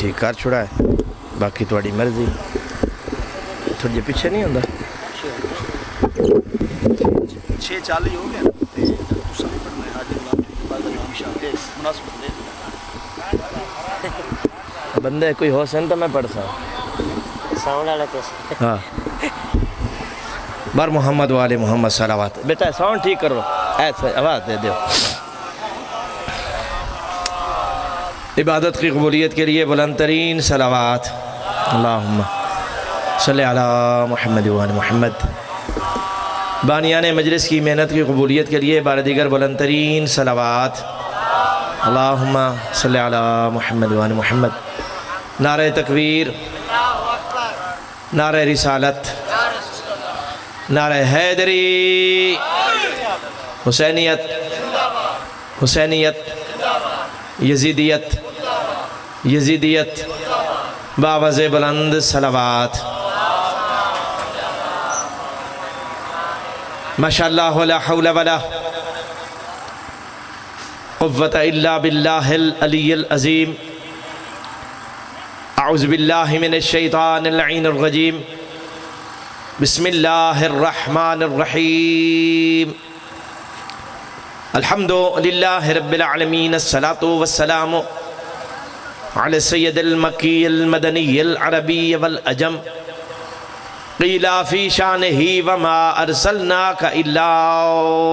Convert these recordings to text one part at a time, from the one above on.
ٹھیک کر چھڑا ہے باقی تھوڑی مرضی تھوڑی جی پیچھے نہیں ہوتا 6:40 ہو گیا تسا بھی پڑھنا ہے حاجی غلام کے بعد امام شاہ دے مناسبت دے بندے کوئی ہو سن تو میں پڑھ سا ساؤنڈ والا کیسے ہاں بار محمد والے محمد صلوات بیٹا ساؤنڈ ٹھیک کرو ایسے آواز دے دیو عبادت کی قبولیت کے لیے بلند ترین صلوات اللہم صلی علی محمد وآل محمد بانیان مجلس کی محنت کی قبولیت کے لیے بار دیگر بلند ترین صلوات اللہم صلی علی محمد وآل محمد نعرہ تکبیر نعرہ رسالت نعرہ حیدری حسینیت حسینیت یزیدیت یزیدیت باوز بلند صلوات ماشاءاللہ لا حول ولا قوة الا باللہ العلی العظیم اعوذ باللہ من الشیطان اللعین الرجیم بسم اللہ الرحمن الرحیم الحمد للہ رب العالمین الصلاة والسلام علی السید المکی المدنی العربی والعجم قیل فی شانہ وما ارسلناک الا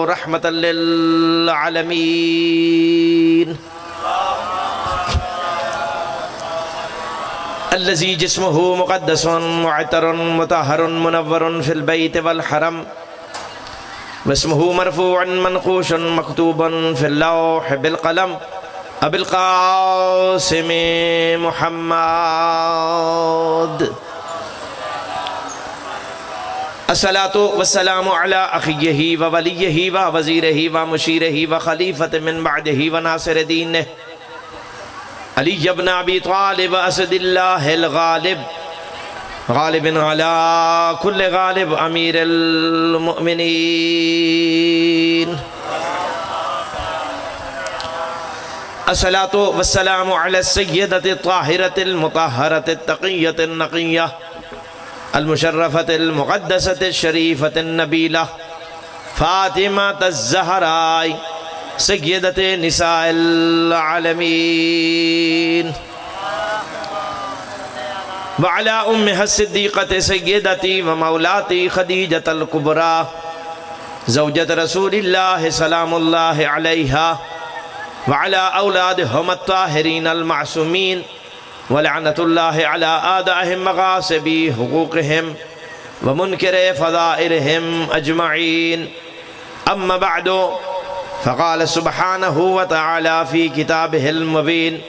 رحمة للعالمین الذي جسمه مقدس معطر مطهر منور في البيت والحرم واسمه مرفوع منقوش مكتوب في اللوح بالقلم أبي القاسم محمد الصلاة والسلام على أخيه ووليه ووزيره ومشيره وخليفة من بعده وناصر دينه علی ابن ابی طالب اسد اللہ الغالب غالب علی کل غالب امیر المؤمنین الصلاة والسلام علی السیدة الطاہرة المطہرة التقیة النقیة المشرفة المقدسة الشریفة النبیلة فاطمة الزہراء سیدت نساء العالمین وعلى امها الصدیقة سیدتی ومولاتی خدیجة الکبریٰ زوجة رسول اللہ سلام اللہ علیہا وعلى اولادهم الطاہرین المعصومین ولعنة اللہ علی آدائهم مغاصبی حقوقهم ومنکر فضائرهم اجمعین اما بعد فقال سبحانه وتعالى في كتابه المبين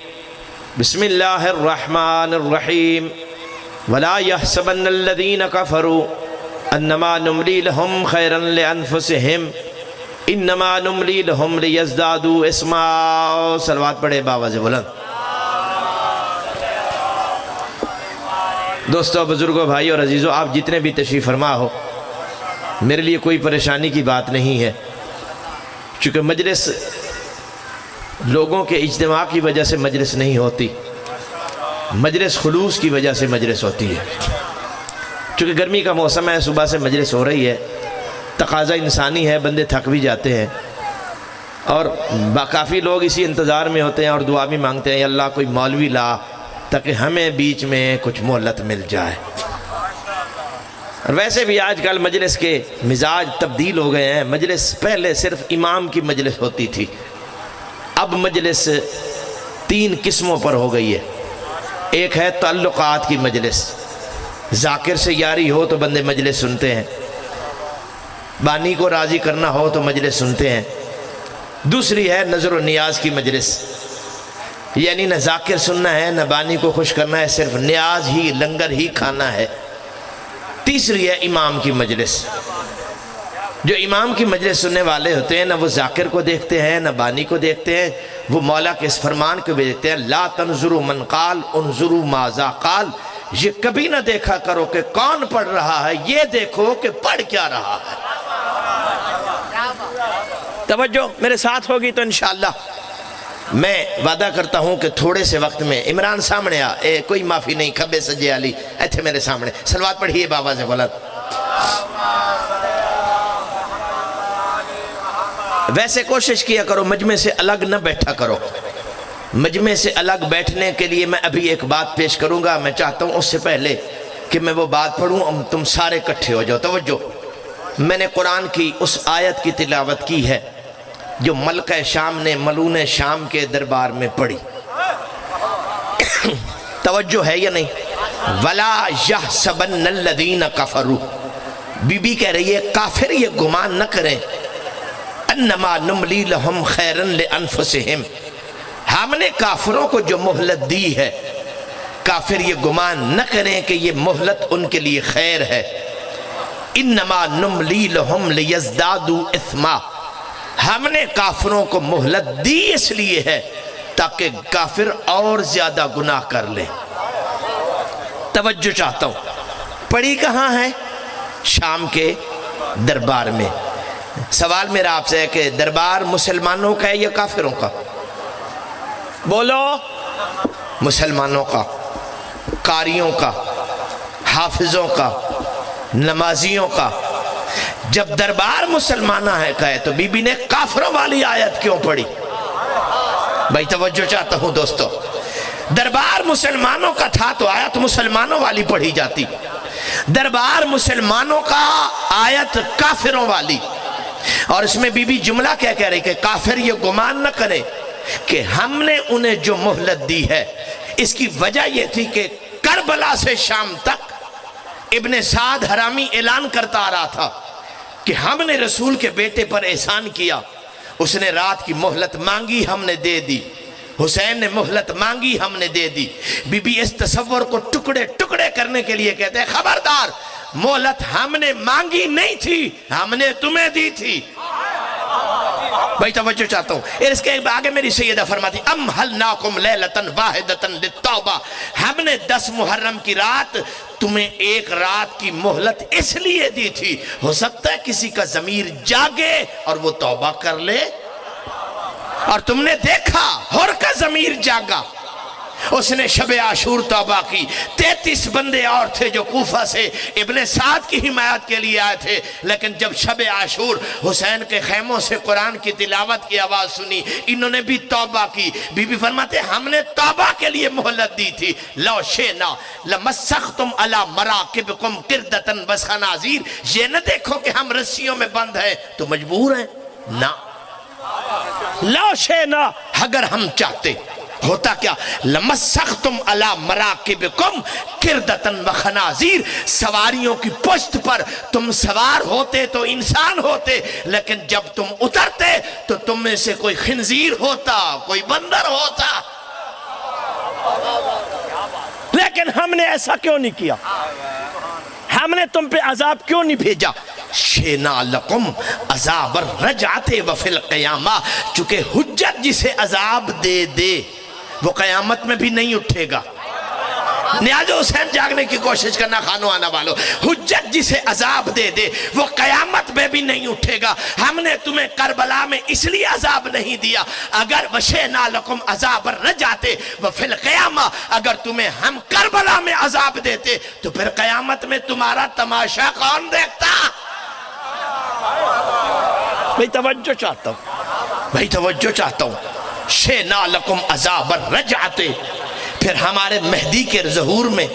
بسم الله الرحمن الرحيم ولا يحسبن الذين كفروا أنما نملي لهم خيرا لأنفسهم إنما نملي لهم ليزدادوا اسما صلوات پڑھے باواز بلند دوستو بزرگوں بھائیو اور عزیزو آپ جتنے بھی تشریف فرما ہو میرے لیے کوئی پریشانی کی بات نہیں ہے چونکہ مجلس لوگوں کے اجتماع کی وجہ سے مجلس نہیں ہوتی مجلس خلوص کی وجہ سے مجلس ہوتی ہے چونکہ گرمی کا موسم ہے صبح سے مجلس ہو رہی ہے تقاضا انسانی ہے بندے تھک بھی جاتے ہیں اور کافی لوگ اسی انتظار میں ہوتے ہیں اور دعا بھی مانگتے ہیں اللہ کوئی مولوی لا تاکہ ہمیں بیچ میں کچھ مہلت مل جائے اور ویسے بھی آج کل مجلس کے مزاج تبدیل ہو گئے ہیں مجلس پہلے صرف امام کی مجلس ہوتی تھی اب مجلس 3 قسموں پر ہو گئی ہے ایک ہے تعلقات کی مجلس ذاکر سے یاری ہو تو بندے مجلس سنتے ہیں بانی کو راضی کرنا ہو تو مجلس سنتے ہیں دوسری ہے نظر و نیاز کی مجلس یعنی نہ ذاکر سننا ہے نہ بانی کو خوش کرنا ہے صرف نیاز ہی لنگر ہی کھانا ہے تیسری ہے امام کی مجلس جو امام کی مجلس سننے والے ہوتے ہیں نہ وہ ذاکر کو دیکھتے ہیں نہ بانی کو دیکھتے ہیں وہ مولا کے اس فرمان کو بھی دیکھتے ہیں لا تنظروا من قال انظروا ماذا قال یہ کبھی نہ دیکھا کرو کہ کون پڑھ رہا ہے یہ دیکھو کہ پڑھ کیا رہا ہے توجہ میرے ساتھ ہوگی تو انشاءاللہ میں وعدہ کرتا ہوں کہ تھوڑے سے وقت میں عمران سامنے کوئی معافی نہیں، کھبے سجے علی ایتھے میرے سامنے صلوات پڑھیے بابا سے بلند۔ ویسے کوشش کیا کرو مجمع سے الگ نہ بیٹھا کرو، مجمع سے الگ بیٹھنے کے لیے میں ابھی ایک بات پیش کروں گا، میں چاہتا ہوں اس سے پہلے کہ میں وہ بات پڑھوں تم سارے کٹھے ہو جاؤ۔ توجہ، میں نے قرآن کی اس آیت کی تلاوت کی ہے جو ملکہ شام نے ملون شام کے دربار میں پڑھی، توجہ ہے یا نہیں؟ وَلَا يَحْسَبَنَّ الَّذِينَ كَفَرُوا، بی بی کہہ رہی ہے کافر یہ گمان نہ کریں انما نملی لہم خیرن لانفسہم، ہم نے کافروں کو جو مہلت دی ہے، کافر یہ گمان نہ کریں کہ یہ مہلت ان کے لیے خیر ہے، انما نملی لہم لیزدادوا اثما، ہم نے کافروں کو مہلت دی اس لیے ہے تاکہ کافر اور زیادہ گناہ کر لیں۔ توجہ چاہتا ہوں، پڑھی کہاں ہے؟ شام کے دربار میں۔ سوال میرا آپ سے ہے کہ دربار مسلمانوں کا ہے یا کافروں کا؟ بولو، مسلمانوں کا، قاریوں کا، حافظوں کا، نمازیوں کا۔ جب دربار مسلمانہ ہے کہے تو بی بی نے کافروں والی آیت کیوں پڑھی؟ بھائی توجہ چاہتا ہوں دوستو، دربار مسلمانوں کا تھا تو آیت مسلمانوں والی پڑھی جاتی، دربار مسلمانوں کا آیت کافروں والی۔ اور اس میں بی بی جملہ کیا کہہ رہی کہ کافر یہ گمان نہ کرے کہ ہم نے انہیں جو مہلت دی ہے، اس کی وجہ یہ تھی کہ کربلا سے شام تک ابن سعد حرامی اعلان کرتا آ رہا تھا کہ ہم نے رسول کے بیٹے پر احسان کیا، اس نے رات کی مہلت مانگی ہم نے دے دی، حسین نے مہلت مانگی ہم نے دے دی۔ بی بی اس تصور کو ٹکڑے ٹکڑے کرنے کے لیے کہتے ہیں خبردار، مہلت ہم نے مانگی نہیں تھی، ہم نے تمہیں دی تھی۔ بھائی توجہ چاہتا ہوں، اس کے آگے میری سیدہ فرماتی ام حلناکم لیلتن واحدتن للتوبہ، ہم نے 10 محرم کی رات تمہیں ایک رات کی مہلت اس لیے دی تھی، ہو سکتا ہے کسی کا ضمیر جاگے اور وہ توبہ کر لے، اور تم نے دیکھا ہر کا ضمیر جاگا، اس نے شب عاشور توبہ کی۔ 33 بندے اور تھے جو کوفہ سے ابن سعد کی حمایت کے لیے آئے تھے، لیکن جب شب عاشور حسین کے خیموں سے قرآن کی تلاوت کی آواز سنی، انہوں نے بھی توبہ کی۔ بی بی فرماتے ہم نے توبہ کے لیے مہلت دی تھی، لو شئنا لمسختم علی مراکبکم قردۃ وخنازیر، یہ نہ دیکھو کہ ہم رسیوں میں بند ہیں تو مجبور ہیں، نہ لو شئنا، اگر ہم چاہتے ہوتا کیا، لمسختم علی مراکبکم قردۃ وخنازیر، سواریوں کی پشت پر تم سوار ہوتے تو انسان ہوتے، لیکن جب تم اترتے تو تم میں سے کوئی خنزیر ہوتا، کوئی بندر ہوتا، لیکن ہم نے ایسا کیوں نہیں کیا، ہم نے تم پہ عذاب کیوں نہیں بھیجا؟ شینا لکم عذاب الرجعت وفی القیامہ، چونکہ حجت جسے عذاب دے دے وہ قیامت میں بھی نہیں اٹھے گا۔ نیاز حسین جاگنے کی کوشش کرنا خانو آنا والو، حجت جسے عذاب دے دے وہ قیامت میں بھی نہیں اٹھے گا۔ ہم نے تمہیں کربلا میں اس لیے عذاب نہیں دیا، اگر وشینا لکم عذاب الرجعت وفی القیامہ، اگر تمہیں ہم کربلا میں عذاب دیتے تو پھر قیامت میں تمہارا تماشا کون دیکھتا؟ بھئی توجہ چاہتا ہوں، بھئی توجہ چاہتا ہوں، شینا لکم عذاب الرجعت۔ پھر ہمارے مہدی کے ظہور میں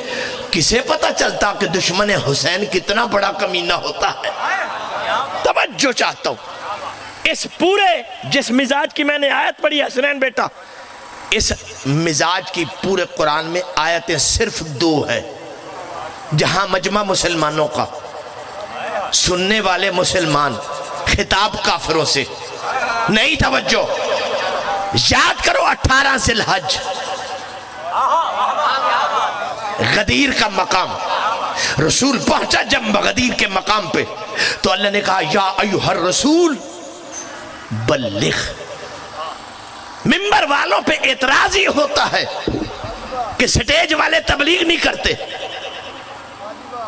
کسے پتہ چلتا کہ دشمن حسین کتنا بڑا کمینہ ہوتا ہے؟ توجہ چاہتا ہوں، اس پورے جس مزاج کی میں نے آیت پڑھی حسنین بیٹا، اس مزاج کی پورے قرآن میں آیتیں صرف 2 ہیں، جہاں مجمع مسلمانوں کا، سننے والے مسلمان، خطاب کافروں سے نہیں۔ توجہ یاد کرو 18 ذی الحج، غدیر کا مقام، رسول پہنچا جب غدیر کے مقام پہ تو اللہ نے کہا یا ایھا الرسول بلغ۔ ممبر والوں پہ اعتراض ہی ہوتا ہے کہ سٹیج والے تبلیغ نہیں کرتے۔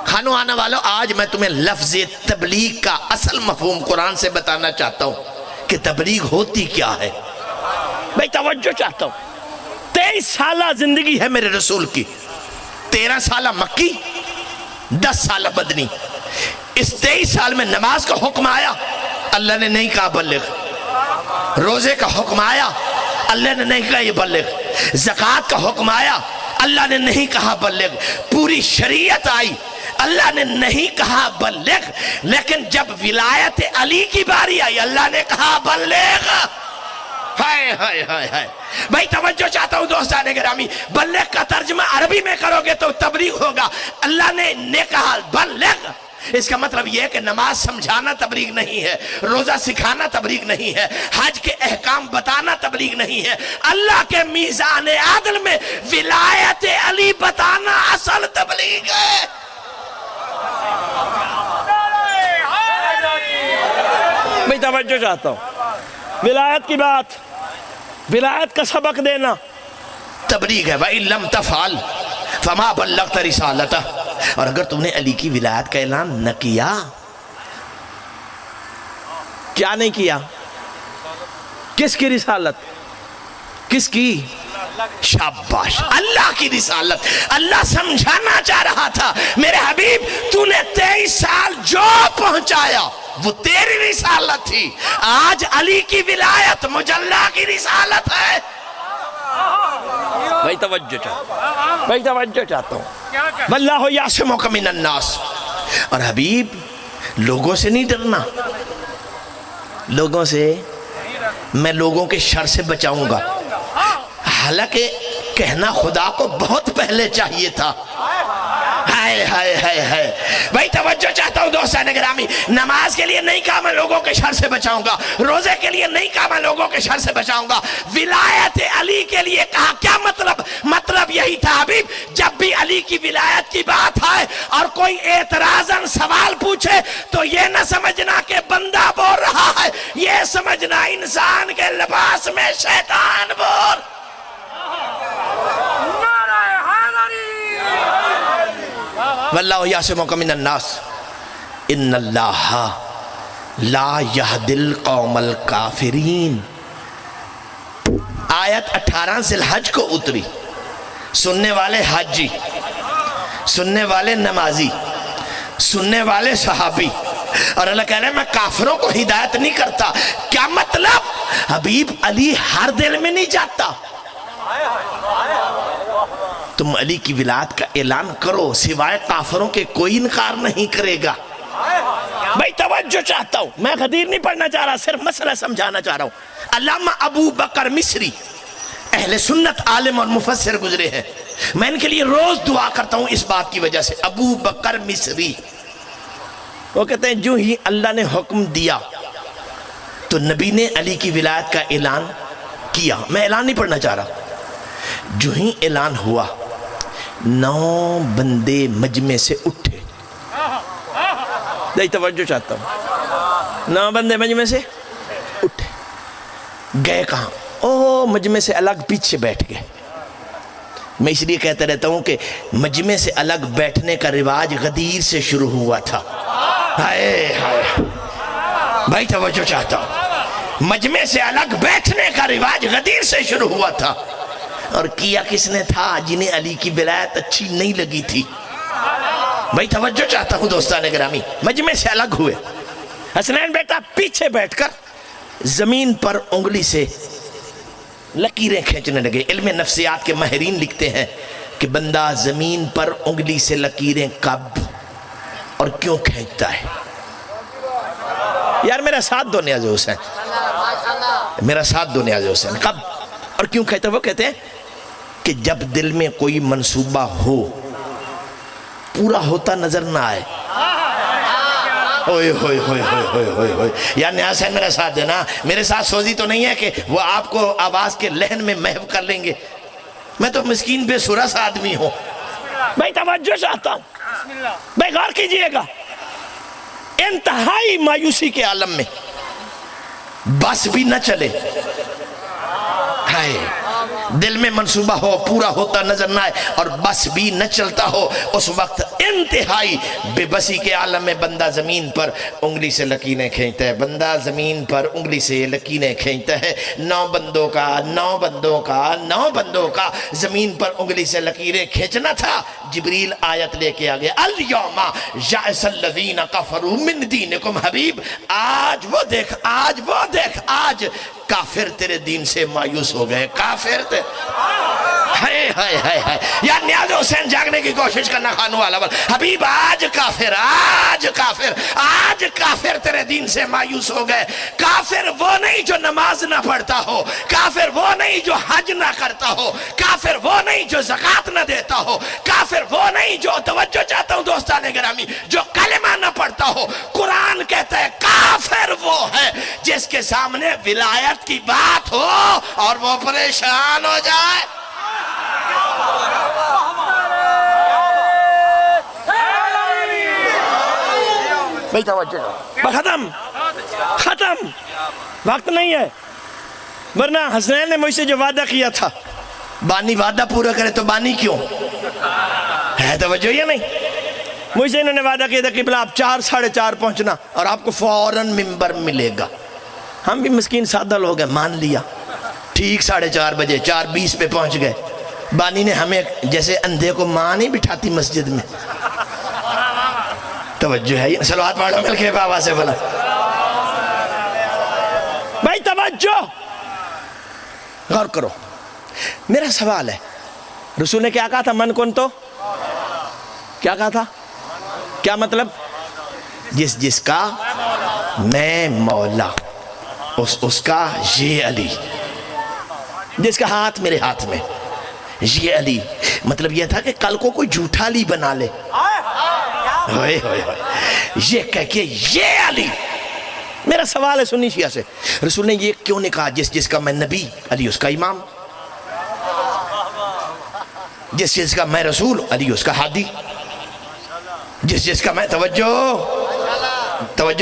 خانو آنا والوں، آج میں تمہیں لفظ تبلیغ کا اصل مفہوم قرآن سے بتانا چاہتا ہوں کہ تبلیغ ہوتی کیا ہے۔ بھائی توجہ چاہتا ہوں، 23 سالہ زندگی ہے میرے رسول کی، 13 سالہ مکی، 10 سالہ مدنی۔ اس 23 سال میں نماز کا حکم آیا، اللہ نے نہیں کہا بلغ۔ روزے کا حکم آیا، اللہ نے نہیں کہا یہ بلغ۔ زکوٰۃ کا حکم آیا، اللہ نے نہیں کہا بلغ۔ پوری شریعت آئی، اللہ نے نہیں کہا بلغ۔ لیکن جب ولایت علی کی باری آئی، اللہ نے کہا بلغ۔ ہائے ہائے ہائے ہائے بھائی توجہ چاہتا ہوں دوستان گرامی، بلغ کا ترجمہ عربی میں کرو گے تو تبلیغ ہوگا۔ اللہ نے کہا بلغ، اس کا مطلب یہ ہے کہ نماز سمجھانا تبلیغ نہیں ہے، روزہ سکھانا تبلیغ نہیں ہے، حج کے احکام بتانا تبلیغ نہیں ہے، اللہ کے میزان عدل میں ولایت علی بتانا اصل تبلیغ ہے۔ میں توجہ چاہتا ہوں، ولایت کی بات، ولایت کا سبق دینا تبلیغ ہے۔ وَإِن لَمْ تَفْعَلْ فَمَا بَلَّغْتَ رِسَالَتَهُ۔ اور اگر تم نے علی کی ولایت کا اعلان نہ کیا، کیا نہیں کیا؟ کس کی رسالت؟ کس کی؟ شاباش، اللہ کی رسالت۔ اللہ سمجھانا چاہ رہا تھا میرے حبیب تو نے 23 سال جو پہنچایا وہ تیری رسالت تھی، آج علی کی ولایت مجلہ کی رسالت ہے۔ بھائی توجہ چاہتا ہوں، واللہ یعصمک من الناس۔ اور حبیب لوگوں سے نہیں ڈرنا، لوگوں سے، میں لوگوں کے شر سے بچاؤں گا، حالانکہ کہنا خدا کو بہت پہلے چاہیے تھا۔ ہائے ہائے ہائے ہائے بھائی توجہ چاہتا ہوں دوستان گرامی، نماز کے لیے نہیں کہا میں لوگوں کے شر سے بچاؤں گا، روزے کے لیے نہیں کہا میں لوگوں کے شر سے بچاؤں گا، ولایت علی کے لیے کہا۔ کیا مطلب؟ مطلب یہی تھا حبیب جب بھی علی کی ولایت کی بات آئے اور کوئی اعتراضاً سوال پوچھے تو یہ نہ سمجھنا کہ بندہ بول رہا ہے، یہ سمجھنا انسان کے لباس میں شیطان بول۔ واللہ یعصمک من الناس ان اللہ لا یہدی القوم الکافرین۔ آیت 18 ذی الحج کو اتری، سننے والے حاجی، سننے والے نمازی، سننے والے صحابی، اور اللہ کہہ رہے ہیں میں کافروں کو ہدایت نہیں کرتا۔ کیا مطلب؟ حبیب علی ہر دل میں نہیں جاتا۔ تم علی کی ولایت کا اعلان کرو، سوائے کافروں کے کوئی انکار نہیں کرے گا۔ بھائی توجہ چاہتا ہوں، میں غدیر نہیں پڑھنا چاہ رہا، صرف مسئلہ سمجھانا چاہ رہا ہوں۔ علامہ ابو بکر مصری اہل سنت عالم اور مفسر گزرے ہیں، میں ان کے لیے روز دعا کرتا ہوں اس بات کی وجہ سے۔ ابو بکر مصری وہ کہتے ہیں جو ہی اللہ نے حکم دیا تو نبی نے علی کی ولایت کا اعلان کیا۔ میں اعلان نہیں پڑھنا چاہ رہا، جو ہی اعلان ہوا 9 بندے مجمع سے اٹھے۔ نہیں توجہ چاہتا ہوں، 9 بندے مجمع سے اٹھے، گئے کہاں؟ او مجمع سے الگ پیچھے بیٹھ گئے۔ میں اس لیے کہتا رہتا ہوں کہ مجمع سے الگ بیٹھنے کا رواج غدیر سے شروع ہوا تھا۔ ہائے ہائے بھائی توجہ چاہتا ہوں، مجمع سے الگ بیٹھنے کا رواج غدیر سے شروع ہوا تھا، اور کیا کس نے تھا؟ جنہیں علی کی ولایت اچھی نہیں لگی تھی۔ بھائی توجہ چاہتا ہوں دوستان گرامی، مجمع سے الگ ہوئے، حسنین بیٹا پیچھے بیٹھ کر زمین پر انگلی سے لکیریں کھینچنے لگے۔ علم نفسیات کے ماہرین لکھتے ہیں کہ بندہ زمین پر انگلی سے لکیریں کب اور کیوں کھینچتا ہے؟ یار میرا ساتھ دو نیاز حسین، میرا ساتھ دو نیاز حسین، کب اور کیوں کہتا ہے؟ وہ کہتے ہیں کہ جب دل میں کوئی منصوبہ ہو، پورا ہوتا نظر نہ آئے۔ ہوئے ہوئے ہوئے ہوئے ہوئے ہوئے یا نیاز حسین میرا ساتھ دینا، میرے ساتھ سوزی تو نہیں ہے کہ وہ آپ کو آواز کے لہن میں محو کر لیں گے، میں تو مسکین بے سورہ سا آدمی ہوں۔ بھائی توجہ چاہتا ہوں، بھائی غور کیجئے گا، انتہائی مایوسی کے عالم میں بس بھی نہ چلے، دل میں منصوبہ ہو پورا ہوتا نظر نہ آئے اور بس بھی نہ چلتا ہو، اس وقت انتہائی بے بسی کے عالم میں بندہ زمین پر انگلی سے لکیریں کھینچتا ہے، بندہ زمین پر انگلی سے لکیریں کھینچتا ہے۔ 9 بندوں کا زمین پر انگلی سے لکیریں کھینچنا تھا۔ جبریل آیت لے کے آگے الیوم یئس الذین کفروا من دینکم حبیب، آج وہ دیکھ کافر تیرے دین سے مایوس ہو گئے، کافر یا نیاز حسین جاگنے کی کوشش کرنا خانو والا حبیب، آج کافر تیرے دین سے مایوس ہو گئے۔ کافر وہ نہیں جو نماز نہ پڑھتا ہو، کافر وہ نہیں جو حج نہ کرتا ہو، کافر وہ نہیں جو زکوٰۃ نہ دیتا ہو، کافر وہ نہیں جو توجہ چاہتا ہوں دوستان گرامی جو کلمہ نہ پڑھتا ہو۔ قرآن کہتا ہے کافر وہ ہے جس کے سامنے ولایت کی بات ہو اور وہ پریشان ہو جائے۔ بھئی توجہ، ختم وقت نہیں ہے، ورنہ حسنین نے مجھ سے جو وعدہ کیا تھا، بانی وعدہ پورا کرے تو بانی کیوں ہے؟ توجہ یا نہیں؟ مجھ سے انہوں نے وعدہ کیا تھا کہ بلا آپ 4 ساڑھے 4 پہنچنا اور آپ کو فوراً ممبر ملے گا۔ ہم بھی مسکین سادہ لوگ ہیں، مان لیا، ٹھیک 4:30 بجے 4:20 پہ پہنچ گئے۔ بانی نے ہمیں جیسے اندھے کو ماں نہیں بٹھاتی مسجد میں۔ توجہ ہے، صلوات پڑھو مل کے بابا سے بولا بھائی توجہ، غور کرو۔ میرا سوال ہے، رسول نے کیا کہا تھا؟ من کن تو کیا کہا تھا؟ کیا مطلب؟ جس کا میں مولا، اس کا یہ علی، جس کا ہاتھ میرے ہاتھ میں یہ علی۔ مطلب یہ تھا کہ کل کو کوئی جھوٹا علی بنا لے، ہوئے یہ کہہ کے یہ علی۔ میرا سوال ہے سنی شیعہ سے، رسول نے یہ کیوں نہیں کہا جس کا میں نبی علی اس کا امام، جس کا میں رسول علی اس کا ہادی، جس کا میں توجہ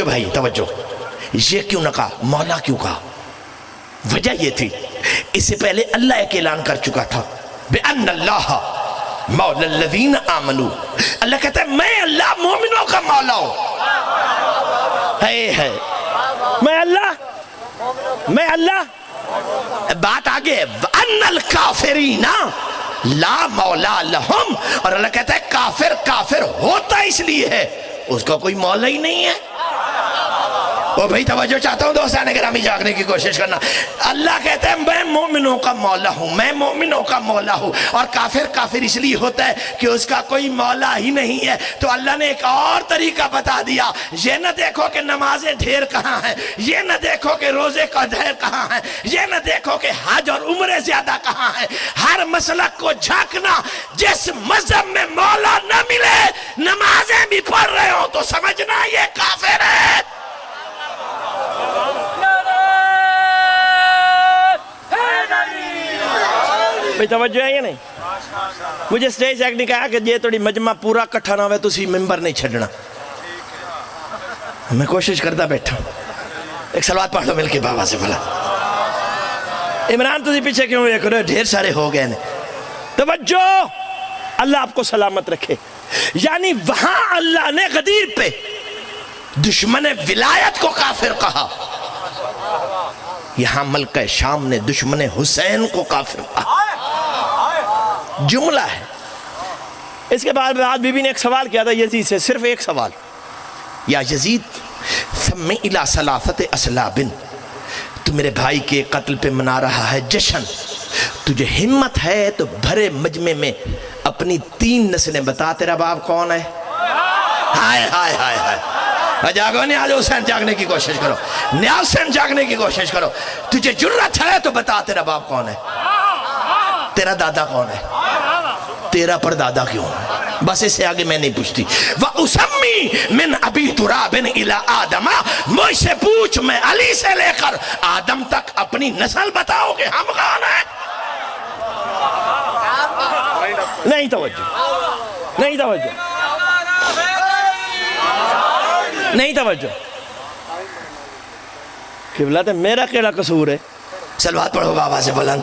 بھائی توجہ، یہ کیوں نہ کہا؟ مولا کیوں کہا؟ وجہ یہ تھی، اس سے پہلے اللہ ایک اعلان کر چکا تھا بِأَنَّ اللَّهَ مَوْلَى الَّذِينَ آمَنُوا، اللہ کہتا ہے میں اللہ مومنوں کا مولا ہوں۔ میں اللہ بات آگے وَأَنَّ الْكَافِرِينَ لَا مَوْلَى لَهُمْ، اور اللہ کہتا ہے کافر ہوتا اس لیے ہے اس کا کوئی مولا ہی نہیں ہے۔ وہ بھئی توجہ چاہتا ہوں دوستان گرامی، جاگنے کی کوشش کرنا۔ اللہ کہتا ہے میں مومنوں کا مولا ہوں، اور کافر اس لیے ہوتا ہے کہ اس کا کوئی مولا ہی نہیں ہے۔ تو اللہ نے ایک اور طریقہ بتا دیا، یہ نہ دیکھو کہ نمازیں ڈھیر کہاں ہیں، یہ نہ دیکھو کہ روزے کا ڈھیر کہاں ہے، یہ نہ دیکھو کہ حج اور عمرے زیادہ کہاں ہیں، ہر مسلک کو جھانکنا۔ جس مذہب میں مولا نہ ملے، نمازیں بھی پڑھ رہے ہو تو سمجھنا یہ کافر ہے۔ بھئی توجہ ہے یا نہیں؟ مجھے سٹیج ایک نے کہا کہ یہ توڑی مجمع پورا کٹھا نہ ہوئے تو اسی ممبر نہیں چھڑنا۔ میں کوشش کرتا بیٹھا ہوں، ایک صلوات پڑھ لو مل کے بابا سے بھلا۔ عمران تجھے پیچھے کیوں یہ کرو؟ ڈھیر سارے ہو گئے نے۔ توجہ، اللہ آپ کو سلامت رکھے۔ یعنی وہاں اللہ نے غدیر پہ دشمن ولایت کو کافر کہا، یہاں ملکہ شام نے دشمن حسین کو کافر کہا۔ جملہ ہے۔ اس کے بعد بی بی نے ایک سوال کیا تھا یزید سے، صرف ایک سوال، یا یزید سمی الی ثلاثت اسلاب، تو میرے بھائی کے قتل پہ منا رہا ہے جشن، تجھے ہمت ہے تو بھرے مجمع میں اپنی 3 نسلیں بتا، تیرا باپ کون ہے؟ ہائے ہائے ہائے ہائے، جاگو نیاز حسین، جاگنے کی کوشش کرو، نیاز حسین جاگنے کی کوشش کرو۔ تجھے جرت ہے تو بتا تیرا باپ کون ہے، تیرا دادا کون ہے، تیرا پردادا کیوں ہے؟ بس اس سے آگے میں نہیں پوچھتی۔ وَأُسَمِّي مِنْ أَبِي تُرَابٍ إِلَىٰ آدَمَ، مجھ سے پوچھ میں علی سے لے کر آدم تک اپنی نسل بتاؤ کہ ہم کون ہیں۔ نہیں توجہ، نہیں توجہ، نہیں توجہ۔ قبلہ تے میرا کیڑا قصور ہے؟ صلوات پڑھو بابا سے بلند۔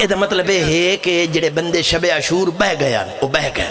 ਇਹਦਾ ਮਤਲਬ ਇਹ ਹੈ ਕਿ ਜਿਹੜੇ ਬੰਦੇ ਸ਼ਬ ਆਸ਼ੂਰ ਬਹਿ ਗਏ ਹਨ ਉਹ ਬਹਿ ਗਏ।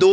2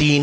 3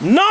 9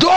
2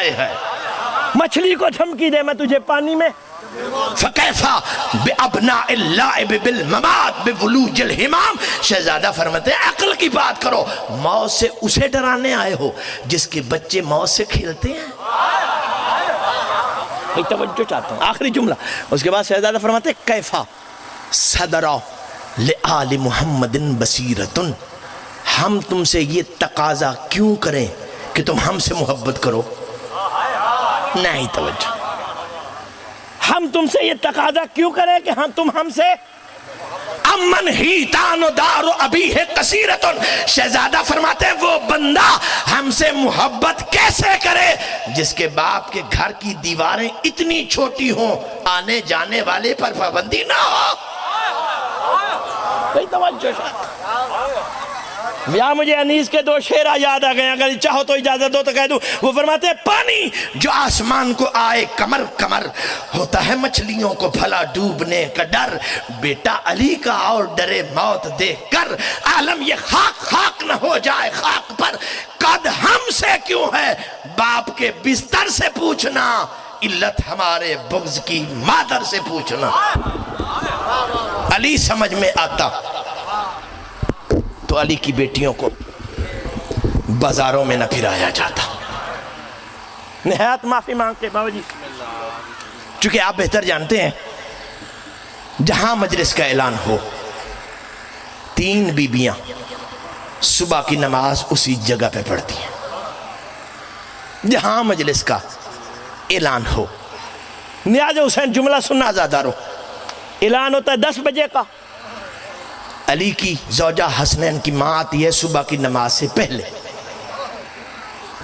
ہائے ہائے مچھلی کو دھمکی دے میں تجھے پانی میں فَكَيْفَ بِأَبْنَاءِ اللَّائِبِ بِالْمَمَاتِ بِوُلُوجِ الْحِمَامِ شہزادہ فرماتے ہیں عقل کی بات کرو، موت سے اسے ڈرانے آئے ہو جس کے بچے موت سے کھیلتے ہیں. میں توجہ چاہتا ہوں آخری جملہ. اس کے بعد شہزادہ فرماتے ہیں کیفا صدرا لآل محمد بصیرتن، ہم تم سے یہ تقاضا کیوں کریں کہ تم ہم سے محبت کرو؟ نہیں توجہ. ہم تم سے یہ تقاضا کیوں کریں کہ تم ہم سے امن ہی تان و دار و ابی ہے کثیرتن. شہزادہ فرماتے ہیں وہ بندہ ہم سے محبت کیسے کرے جس کے باپ کے گھر کی دیواریں اتنی چھوٹی ہوں، آنے جانے والے پر پابندی نہ ہو. یہاں مجھے انیس کے دو شعرہ یاد آ گئے، اگر چاہو تو اجازت دو تو کہہ دوں. وہ فرماتے ہیں پانی جو آسمان کو آئے کمر کمر، ہوتا ہے مچھلیوں کو بھلا ڈوبنے کا ڈر. بیٹا علی کا اور ڈرے موت دیکھ کر، عالم یہ خاک خاک نہ ہو جائے خاک پر. قد ہم سے کیوں ہے باپ کے بستر سے پوچھنا، علت ہمارے بغض کی مادر سے پوچھنا. علی سمجھ میں آتا تو علی کی بیٹیوں کو بازاروں میں نہ پھرایا جاتا. نہایت معافی مانگتے بابا جی، چونکہ آپ بہتر جانتے ہیں جہاں مجلس کا اعلان ہو 3 بیبیاں صبح کی نماز اسی جگہ پہ پڑھتی ہیں. جہاں مجلس کا اعلان ہو، نیاز حسین جملہ سننا آزادارو، اعلان ہوتا ہے 10 بجے کا. علی کی زوجہ حسنین کی ماں آتی ہے صبح کی نماز سے پہلے،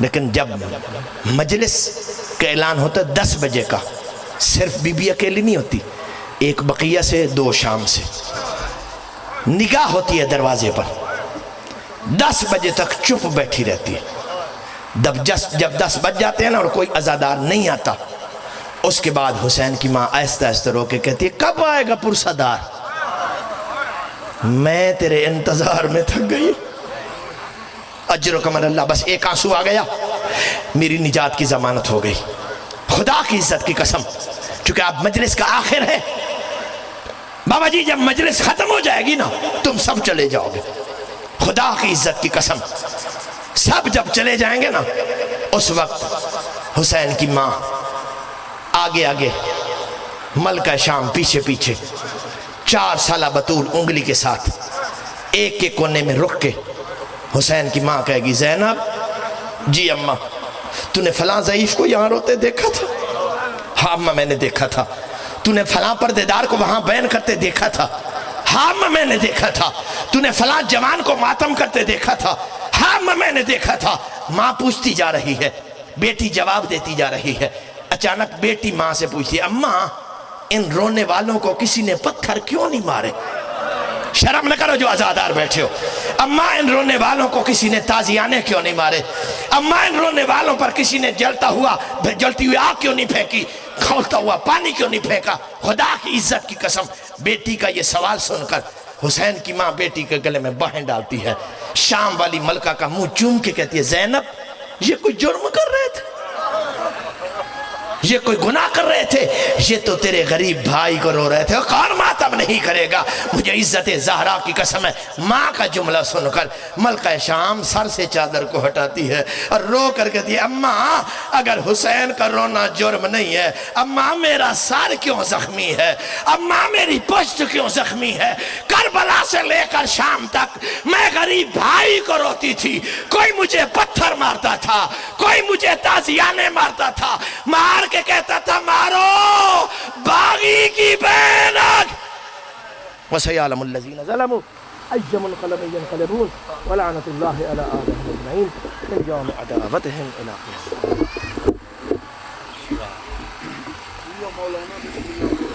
لیکن جب مجلس کا اعلان ہوتا ہے 10 بجے کا، صرف بی بی اکیلی نہیں ہوتی، ایک بقیہ سے 2 شام سے نگاہ ہوتی ہے دروازے پر. 10 بجے تک چپ بیٹھی رہتی ہے. جب 10 بج جاتے ہیں نا اور کوئی عزادار نہیں آتا، اس کے بعد حسین کی ماں آہستہ آہستہ رو کے کہتی ہے کب آئے گا پرسادار؟ میں تیرے انتظار میں تھک گئی. اجرکم اللہ، بس ایک آنسو آ گیا، میری نجات کی ضمانت ہو گئی. خدا کی عزت کی قسم، چونکہ آپ مجلس کا آخر ہے بابا جی، جب مجلس ختم ہو جائے گی نا تم سب چلے جاؤ گے. خدا کی عزت کی قسم، سب جب چلے جائیں گے نا اس وقت حسین کی ماں آگے آگے، ملکہ شام پیچھے پیچھے، 4 سالہ بطول انگلی کے ساتھ ایک کے کونے میں رک کے حسین کی ماں کہے گی زینب جی اماں، تو نے فلاں ضعیف کو یہاں روتے دیکھا تھا؟ ہاں اماں میں نے دیکھا تھا. تو نے فلاں پردیدار کو وہاں بین کرتے دیکھا تھا؟ ہاں اماں میں نے دیکھا تھا. تو نے فلاں جوان کو ماتم کرتے دیکھا تھا؟ ہاں اماں میں نے دیکھا تھا. ماں پوچھتی جا رہی ہے، بیٹی جواب دیتی جا رہی ہے. اچانک بیٹی ماں سے پوچھتی ہے اماں ان رونے والوں کو کسی نے پتھر کیوں نہیں مارے؟ شرم نہ کرو جو آزادار بیٹھے ہو. اماں ان رونے والوں کو کسی نے تازیانے کیوں نہیں مارے؟ اماں ان رونے والوں پر کسی نے جلتی ہوئی آگ کیوں نہیں پھینکی؟ کھولتا ہوا پانی کیوں نہیں پھینکا؟ خدا کی عزت کی قسم، بیٹی کا یہ سوال سن کر حسین کی ماں بیٹی کے گلے میں باہیں ڈالتی ہے. شام والی ملکہ کا منہ چوم کے کہتی ہے زینب یہ کوئی جرم کر رہے تھے، یہ کوئی گناہ کر رہے تھے، یہ تو تیرے غریب بھائی کو رو رہے تھے. کون ماتم نہیں کرے گا؟ مجھے عزت زہرا کی قسم ہے، ماں کا جملہ سن کر ملکہ شام سر سے چادر کو ہٹاتی ہے اور رو کر کہتی ہے اماں اگر حسین کا رونا جرم نہیں ہے، اماں میرا سر کیوں زخمی ہے؟ اماں میری پشت کیوں زخمی ہے؟ کربلا سے لے کر شام تک میں غریب بھائی کو روتی تھی. کوئی مجھے پتھر مارتا تھا، کوئی مجھے تازیانے مارتا تھا، مار کے کہتا تھا مارو باغی کی بینک. وَسَيَعْلَمُ الَّذِينَ ظَلَمُوا أَيَّ مُنْقَلَبٍ يَنْقَلِبُونَ وَلَعْنَةُ اللَّهِ عَلَىٰ أَعْدَائِهِمْ أَجْمَعِينَ مِنْ يَوْمِ عَدَاوَتِهِمْ إِلَىٰ قِيَامِ.